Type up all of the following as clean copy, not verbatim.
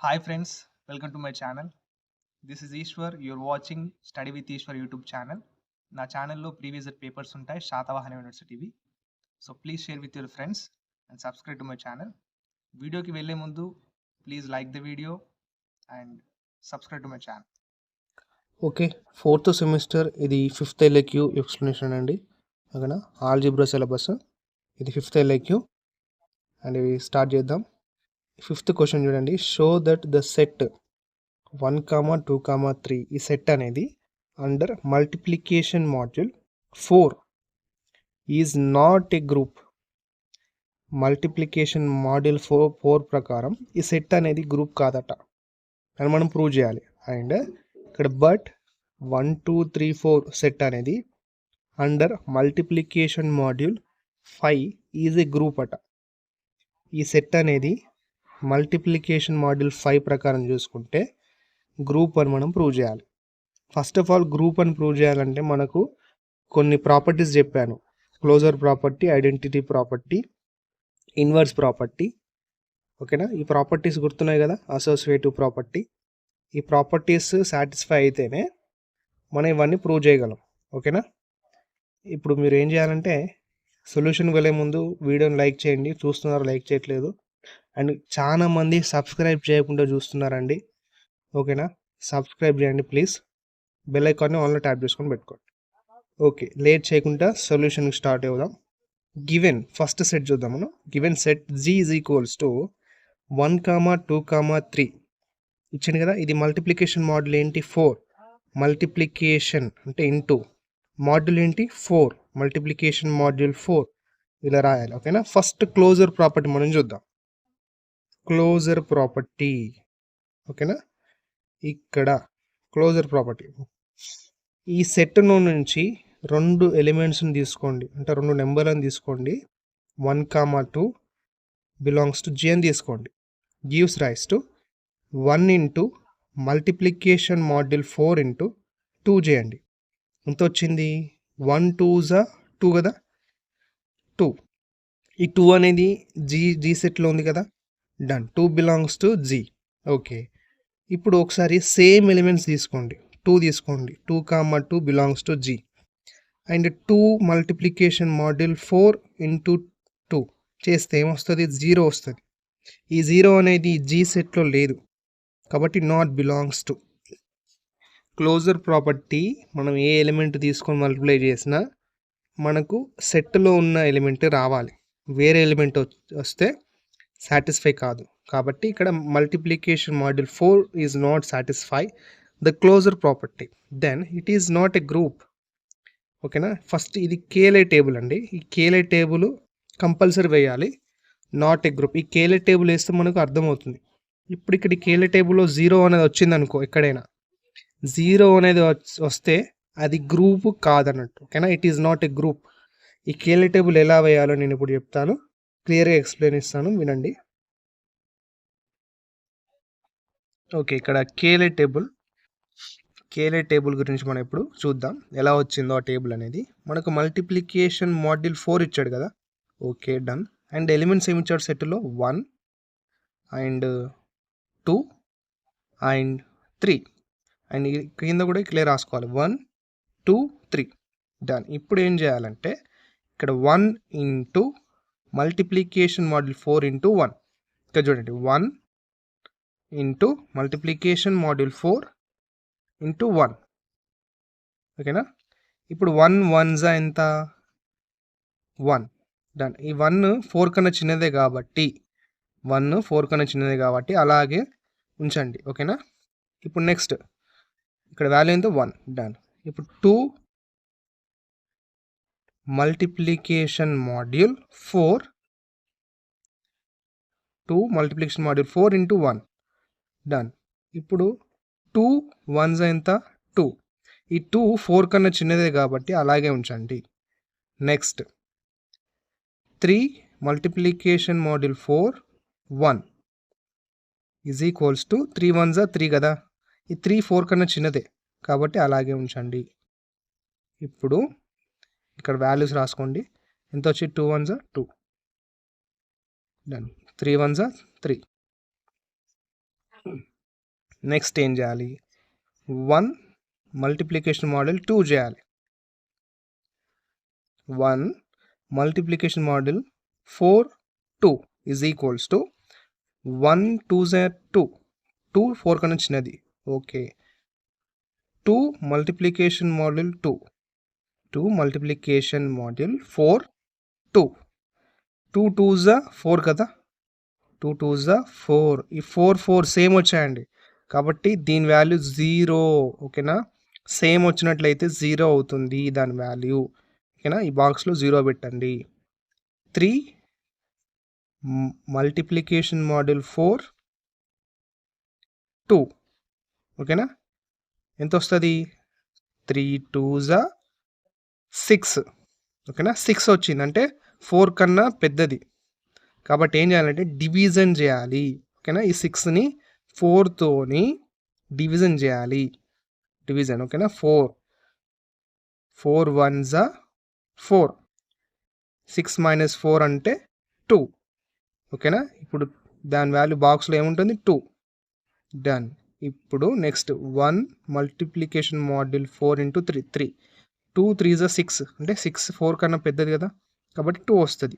Hi friends, welcome to my channel. This is Ishwar. You're watching Study with Ishwar YouTube channel. నా ఛానల్లో previous papers ఉంటాయి శాతవాహన యూనివర్సిటీవి. So please share with your friends and subscribe to my channel. వీడియోకి వెళ్ళే ముందు please like the video and subscribe to my channel. Okay, 4th semester ఇది 5th LAQ explanation అండి. అక్కడ ఆల్జిబ్రా సిలబస్ ఇది 5th LAQ అండ్ ఇవి start చేద్దాం. 5th question చూడండి. షో దట్ ద సెట్ 1, 2, 3 ఈ సెట్ అనేది under multiplication module 4 is not a group. Multiplication module 4 ప్రకారం ఈ సెట్ అనేది గ్రూప్ కాదట అని మనం ప్రూవ్ చేయాలి. అండ్ ఇక్కడ బట్ 1, 2, 3, 4 సెట్ అనేది under multiplication module 5 is a group అట. ఈ సెట్ అనేది మల్టిప్లికేషన్ మాడ్యూల్ 5 ప్రకారం చూసుకుంటే గ్రూప్ అని మనం ప్రూవ్ చేయాలి. ఫస్ట్ ఆఫ్ ఆల్ గ్రూప్ అని ప్రూవ్ చేయాలంటే మనకు కొన్ని ప్రాపర్టీస్ చెప్పాను. Closure property, identity property, inverse property. ఓకేనా, ఈ ప్రాపర్టీస్ గుర్తున్నాయి కదా, అసోసియేటివ్ ప్రాపర్టీ. ఈ ప్రాపర్టీస్ సాటిస్ఫై అయితేనే మనం ఇవన్నీ ప్రూవ్ చేయగలం. ఓకేనా, ఇప్పుడు మీరు ఏం చేయాలంటే సొల్యూషన్ వెళ్ళే ముందు వీడియోని లైక్ చేయండి. చూస్తున్నారు, లైక్ చేయట్లేదు. అండ్ చాలా మంది సబ్స్క్రైబ్ చేయకుండా చూస్తున్నారండి. ఓకేనా, సబ్స్క్రైబ్ చేయండి ప్లీజ్. బెల్ ఐకాన్ని ఆన్లో ట్యాప్ చేసుకొని పెట్టుకోండి. ఓకే, లేట్ చేయకుండా సొల్యూషన్కి స్టార్ట్ అవుదాం. గివెన్ ఫస్ట్ సెట్ చూద్దాం మనం. Given set G is equals to 1, 2, 3 ఇచ్చింది కదా. ఇది మల్టిప్లికేషన్ మాడ్యూల్ ఏంటి? 4. మల్టిప్లికేషన్ అంటే ఇంటూ, మాడ్యూల్ ఏంటి? 4. మల్టిప్లికేషన్ మాడ్యూల్ 4 ఇలా రాయాలి. ఓకేనా, ఫస్ట్ క్లోజర్ ప్రాపర్టీ మనం చూద్దాం. Closure property. ఓకేనా, ఇక్కడ క్లోజర్ ప్రాపర్టీ, ఈ సెట్ నుంచి 2 ఎలిమెంట్స్ని తీసుకోండి, అంటే 2 నెంబర్లను తీసుకోండి. 1, 2 బిలాంగ్స్ టు G అని తీసుకోండి. Gives rise to 1 into multiplication module 4 into 2 చేయండి. ఎంత వచ్చింది? 1 2s 2 కదా, 2. ఈ 2 అనేది జీ సెట్లో ఉంది కదా, done. 2 belongs to G. Okay, ఇప్పుడు ఒకసారి సేమ్ ఎలిమెంట్స్ తీసుకోండి. 2 తీసుకోండి. 2, 2 belongs to G. And 2 multiplication module 4 into 2 చేస్తే ఏమొస్తుంది? 0 వస్తుంది. ఈ 0 అనేది G సెట్లో లేదు కాబట్టి not belongs to. Closure property మనం ఏ ఎలిమెంట్ తీసుకొని మల్టిప్లై చేసినా మనకు సెట్లో ఉన్న ఎలిమెంట్ రావాలి. వేరే ఎలిమెంట్ వస్తే సాటిస్ఫై కాదు. కాబట్టి ఇక్కడ multiplication module 4 is not satisfy the closure property, then it is not a group. ఓకేనా, ఫస్ట్ ఇది కేలే టేబుల్ అండి. ఈ కేలే టేబుల్ కంపల్సరీ వేయాలి, నాట్ ఎ గ్రూప్. ఈ కేలే టేబుల్ వేస్తే మనకు అర్థమవుతుంది. ఇప్పుడు ఇక్కడ కేలే టేబుల్లో 0 అనేది వచ్చింది అనుకో, ఎక్కడైనా 0 అనేది వస్తే అది గ్రూప్ కాదన్నట్టు. ఓకేనా, it is not a group. ఈ కేలే టేబుల్ ఎలా వేయాలో నేను ఇప్పుడు చెప్తాను, క్లియర్గా ఎక్స్ప్లెయిన్ ఇస్తాను, వినండి. ఓకే, ఇక్కడ కేలే టేబుల్ గురించి మనం ఇప్పుడు చూద్దాం ఎలా వచ్చిందో ఆ టేబుల్ అనేది. మనకు మల్టిప్లికేషన్ మాడ్యూల్ 4 ఇచ్చాడు కదా. Okay, done. అండ్ ఎలిమెంట్స్ ఏమి ఇచ్చాడు సెట్లో? 1 అండ్ 2 అండ్ 3. అండ్ కింద కూడా క్లియర్ రాసుకోవాలి, 1 2 3, డన్. ఇప్పుడు ఏం చేయాలంటే ఇక్కడ 1 ఇంటూ మల్టిప్లికేషన్ మాడ్యూల్ 4 ఇంటూ 1. ఇక్కడ చూడండి, 1 ఇంటూ మల్టిప్లికేషన్ మాడ్యూల్ 4 ఇంటూ 1. ఓకేనా, ఇప్పుడు 1 1s ఎంత? 1, డన్. ఈ 1 4 కన్నా చిన్నదే కాబట్టి 1 4 కన్నా చిన్నదే కాబట్టి అలాగే ఉంచండి. ఓకేనా, ఇప్పుడు నెక్స్ట్ ఇక్కడ వాల్యూ ఎంత? 1, డన్. ఇప్పుడు 2 మల్టిప్లికేషన్ మాడ్యూల్ 4 ఇంటూ 1, డన్. ఇప్పుడు 2 1s ఎంత? 2. ఈ 2 4 కన్నా చిన్నదే కాబట్టి అలాగే ఉంచండి. Next 3 multiplication module 4 1 is equals to 3 1s 3 కదా. ఈ 3 4 కన్నా చిన్నదే కాబట్టి అలాగే ఉంచండి. ఇప్పుడు ఇక్కడ వాల్యూస్ రాసుకోండి. ఎంత వచ్చి? 2 1s 2, డన్. 3 1s 3. నెక్స్ట్ ఏం చేయాలి, 1 మల్టిప్లికేషన్ మోడల్ 2 చేయాలి. 1 multiplication model 4 2 is equals to 1 2 2 2 4 కన్నా చిన్నది. Okay, 2 multiplication model 2 multiplication model 4 2 2 2 4 కదా, 2 2 4. ఈ 4 4 సేమ్ వచ్చాయండి కాబట్టి దీని వాల్యూ 0. ఓకేనా, సేమ్ వచ్చినట్లయితే 0 అవుతుంది దాని వాల్యూ. ఓకేనా, ఈ బాక్స్లో 0 పెట్టండి. 3 మల్టిప్లికేషన్ మోడల్ 4 2. ఓకేనా, ఎంత వస్తుంది, 3 2 6. ఓకేనా, 6 వచ్చింది అంటే 4 కన్నా పెద్దది కాబట్టి ఏం చేయాలంటే డివిజన్ చేయాలి. ఓకేనా, ఈ 6ని 4తోని డివిజన్ చేయాలి. డివిజన్. ఓకేనా, 4 4 1 4. 6 - 4 అంటే 2. ఓకేనా, ఇప్పుడు దాని వాల్యూ బాక్స్లో ఏముంటుంది, 2. డన్. ఇప్పుడు నెక్స్ట్ 1 మల్టిప్లికేషన్ మోడల్ 4 × 3 3. 2 3 6 అంటే 6 4 కన్నా పెద్దది కదా కాబట్టి 2 వస్తుంది.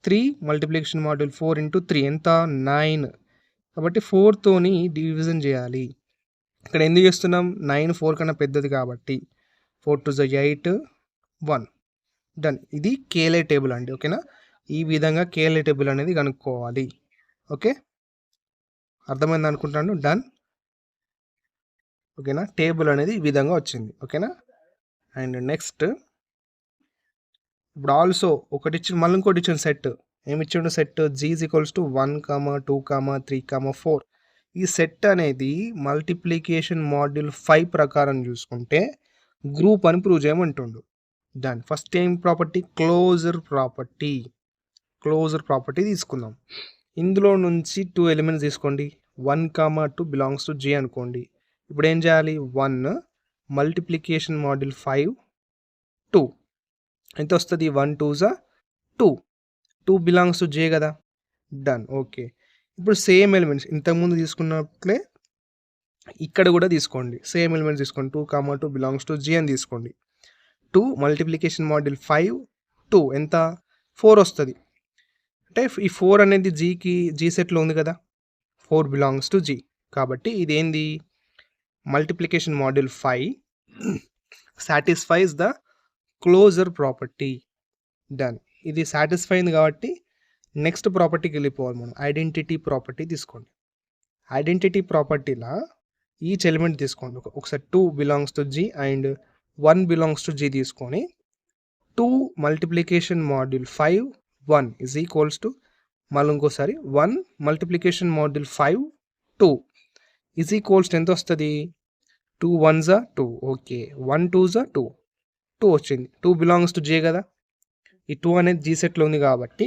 3 మల్టిప్లికేషన్ మోడల్ 4 × 3 ఎంత, 9. కాబట్టి 4తోని డివిజన్ చేయాలి. ఇక్కడ ఎందుకు చేస్తున్నాం, 9 4 కన్నా పెద్దది కాబట్టి 4 2 8 1. డన్. ఇది కేలే టేబుల్ అండి. ఓకేనా, ఈ విధంగా కేలే టేబుల్ అనేది కనుక్కోవాలి. ఓకే, అర్థమైంది అనుకుంటాను. డన్. ఓకేనా, టేబుల్ అనేది ఈ విధంగా వచ్చింది. ఓకేనా, అండ్ నెక్స్ట్ ఇప్పుడు ఆల్సో ఒకటి ఇచ్చిన మళ్ళీ ఇంకోటి ఇచ్చిన సెట్ ఏమి ఇచ్చిండు, సెట్ G = 1, 2, 3, 4. ఈ సెట్ అనేది మల్టిప్లికేషన్ మాడ్యూల్ 5 ప్రకారం చూసుకుంటే గ్రూప్ అని ప్రూవ్ చేయమంటుండు. దాని ఫస్ట్ ఏం property, closure property. Closure property తీసుకుందాం. ఇందులో నుంచి 2 ఎలిమెంట్స్ తీసుకోండి. 1, 2 బిలాంగ్స్ టు G అనుకోండి. ఇప్పుడు ఏం చేయాలి, 1 మల్టిప్లికేషన్ మాడ్యూల్ 5 2 ఎంత వస్తుంది, 1 2 2. 2 బిలాంగ్స్ టు J కదా. డన్. ఓకే, ఇప్పుడు సేమ్ ఎలిమెంట్స్ ఇంతకుముందు తీసుకున్నట్లే ఇక్కడ కూడా తీసుకోండి. సేమ్ ఎలిమెంట్స్ తీసుకోండి. 2, 2 బిలాంగ్స్ టు G అని తీసుకోండి. 2 మల్టిప్లికేషన్ మాడ్యూల్ 5 2 ఎంత, 4 వస్తుంది. అంటే ఈ 4 అనేది G సెట్లో ఉంది కదా, 4 బిలాంగ్స్ టు G కాబట్టి ఇది ఏంది, multiplication module 5 satisfies the closure property. Done. ఇది సాటిస్ఫై అయింది కాబట్టి నెక్స్ట్ ప్రాపర్టీకి వెళ్ళిపోవాలి మనం. ఐడెంటిటీ ప్రాపర్టీ తీసుకోండి. ఐడెంటిటీ ప్రాపర్టీలా ఈచ్ ఎలిమెంట్ తీసుకోండి. ఒకసారి 2 belongs to G and 1 belongs to G తీసుకొని 2 multiplication module 5 1 is equals to మళ్ళీ ఇంకోసారి 1 multiplication module 5 2 is equals to ఎంత వస్తుంది, 2 1 2. ఓకే, 1 2 2 2 వచ్చింది. 2 బిలాంగ్స్ టు J కదా, ఈ 2 అనేది G సెట్లో ఉంది కాబట్టి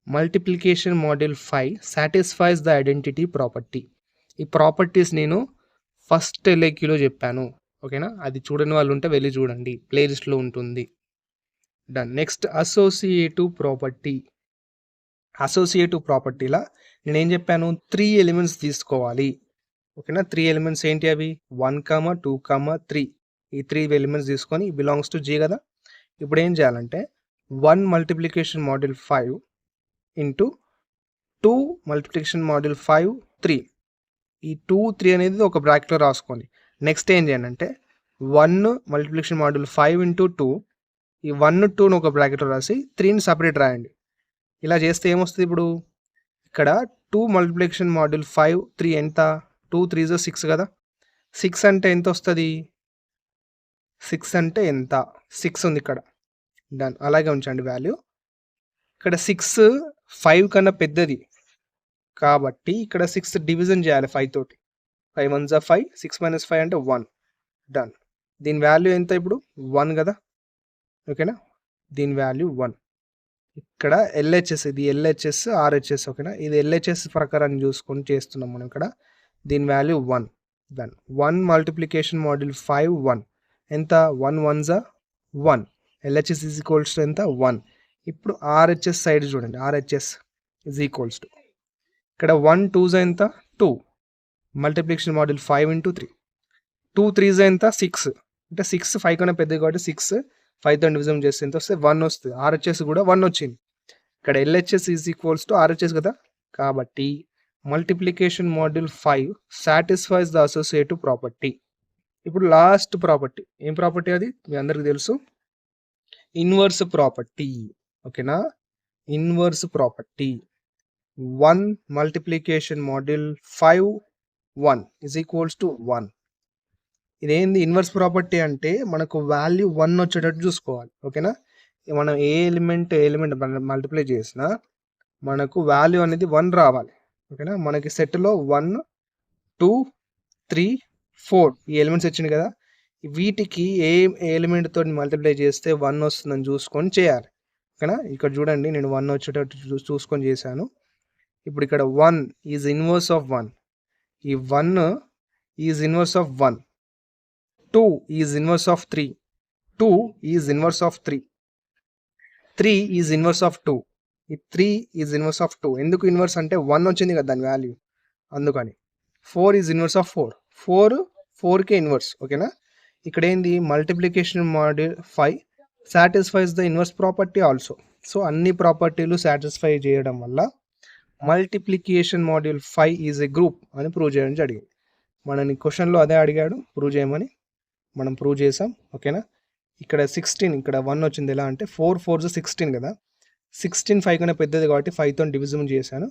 multiplication module 5 satisfies the identity property. ఈ ప్రాపర్టీస్ నేను ఫస్ట్ LAQలో చెప్పాను. ఓకేనా, అది చూడని వాళ్ళు ఉంటే వెళ్ళి చూడండి, ప్లేలిస్ట్లో ఉంటుంది. Done. Next associative property. Associative ప్రాపర్టీలా నేను ఏం చెప్పాను, 3 ఎలిమెంట్స్ తీసుకోవాలి. ఓకేనా, 3 ఎలిమెంట్స్ ఏంటి అవి, 1, 2, 3. ఈ 3 ఎలిమెంట్స్ తీసుకొని బిలాంగ్స్ టు G కదా. ఇప్పుడు ఏం చేయాలంటే 1 multiplication module 5 into 2 multiplication module 5 3. ఈ 2 3 అనేది ఒక బ్రాకెట్లో రాసుకోండి. నెక్స్ట్ ఏం చేయండి అంటే 1 మల్టిప్లికేషన్ మాడ్యూల్ 5 ఇంటూ 2, ఈ 1 2ను ఒక బ్రాకెట్లో రాసి 3ని సపరేట్ రాయండి. ఇలా చేస్తే ఏమొస్తుంది, ఇప్పుడు ఇక్కడ 2 మల్టిప్లికేషన్ మాడ్యూల్ 5 3 ఎంత, 2 3 6 కదా. 6 అంటే ఎంత వస్తుంది, 6 అంటే ఎంత, 6 ఉంది ఇక్కడ. డన్. అలాగే ఉంచండి వాల్యూ. ఇక్కడ 6 5 కన్నా పెద్దది కాబట్టి ఇక్కడ 6 డివిజన్ చేయాలి 5 తోటి. 5 1 5, 6 - 5 అంటే 1. డన్. దీని వాల్యూ ఎంత ఇప్పుడు, 1 కదా. ఓకేనా, దీని వాల్యూ 1. ఇక్కడ LHS, ఇది LHS RHS. ఓకేనా, ఇది LHS ప్రకారం చూసుకొని చేస్తున్నాం మనం ఇక్కడ. దీని వాల్యూ 1. డన్. 1 మల్టిప్లికేషన్ మాడ్యూల్ 5 1 ఎంత, 1 1 1. LHS ఈజ్ ఈక్వల్స్ టు ఎంత, 1. ఇప్పుడు RHS సైడ్ చూడండి, RHS ఈజ్ ఈక్వల్స్ టు ఇక్కడ 1 2 ఎంత, 2. Multiplication module 5 into 3. 2 3s ఎంత 6 అంటే 6 5 కన్నా పెద్దది కాబట్టి 6 5తో డివిజన్ చేస్తే ఎంత వస్తే 1 వస్తుంది. RHS కూడా 1 వచ్చింది. ఇక్కడ LHS is equals to RHS కదా, కాబట్టి multiplication module 5 satisfies the associative property. ఇప్పుడు లాస్ట్ ప్రాపర్టీ, ఏం ప్రాపర్టీ అది మీ అందరికి తెలుసు, ఇన్వర్స్ ప్రాపర్టీ. ఓకేనా, inverse property 1 multiplication module 5 1 is equals to 1. ఇదేంది ఇన్వర్స్ ప్రాపర్టీ అంటే మనకు వాల్యూ 1 వచ్చేటట్టు చూసుకోవాలి. ఓకేనా, మనం ఏ ఎలిమెంట్ మల్టిప్లై చేసినా మనకు వాల్యూ అనేది 1 రావాలి. ఓకేనా, మనకి సెట్లో 1 2 3 4 ఈ ఎలిమెంట్స్ వచ్చినాయి కదా, వీటికి ఏ ఎలిమెంట్తో మల్టిప్లై చేస్తే 1 వస్తుందని చూసుకొని చేయాలి. ఓకేనా, ఇక్కడ చూడండి నేను 1 వచ్చేటట్టు చూసుకొని చేశాను. ఇప్పుడు ఇక్కడ 1 ఈజ్ ఇన్వర్స్ ఆఫ్ 1, ఈ 1 is inverse of 1, 2 is inverse of 3, 2 is inverse of 3, 3 is inverse of 2, ఈ 3 ఈజ్ ఇన్వర్స్ ఆఫ్ 2. ఎందుకు ఇన్వర్స్ అంటే 1 వచ్చింది కదా దాని వాల్యూ, అందుకని. 4 ఈజ్ ఇన్వర్స్ ఆఫ్ 4, 4కే ఇన్వర్స్. ఓకేనా, ఇక్కడ ఏంది multiplication module 5 satisfies the inverse property also. So అన్ని ప్రాపర్టీలు సాటిస్ఫై చేయడం వల్ల multiplication module 5 is a group అని ప్రూవ్ చేయడం జరిగింది. మనని క్వశ్చన్లో అదే అడిగాడు, ప్రూవ్ చేయమని, మనం ప్రూవ్ చేసాం. ఓకేనా, ఇక్కడ 16 ఇక్కడ 1 వచ్చింది. ఎలా అంటే 4 4 16 కదా, 16 5 కన్నా పెద్దది కాబట్టి 5తో డివిజన్ చేశాను.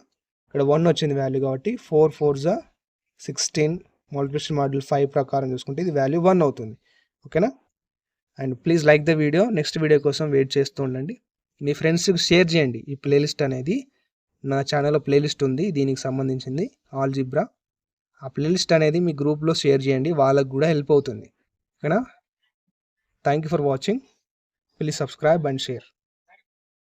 ఇక్కడ 1 వచ్చింది వాల్యూ కాబట్టి 4 4 16 మల్టిప్లికేషన్ మాడ్యూల్ 5 ప్రకారం చూసుకుంటే ఇది వాల్యూ 1 అవుతుంది. ఓకేనా, and please like the video. Next video కోసం వెయిట్ చేస్తూ ఉండండి. మీ ఫ్రెండ్స్కి షేర్ చేయండి. ఈ ప్లేలిస్ట్ అనేది నా ఛానల్లో ప్లేలిస్ట్ ఉంది దీనికి సంబంధించింది ఆల్జిబ్రా. ఆ ప్లేలిస్ట్ అనేది మీ గ్రూప్లో షేర్ చేయండి, వాళ్ళకు కూడా హెల్ప్ అవుతుంది. ఓకేనా, thank you for watching. Please subscribe and share.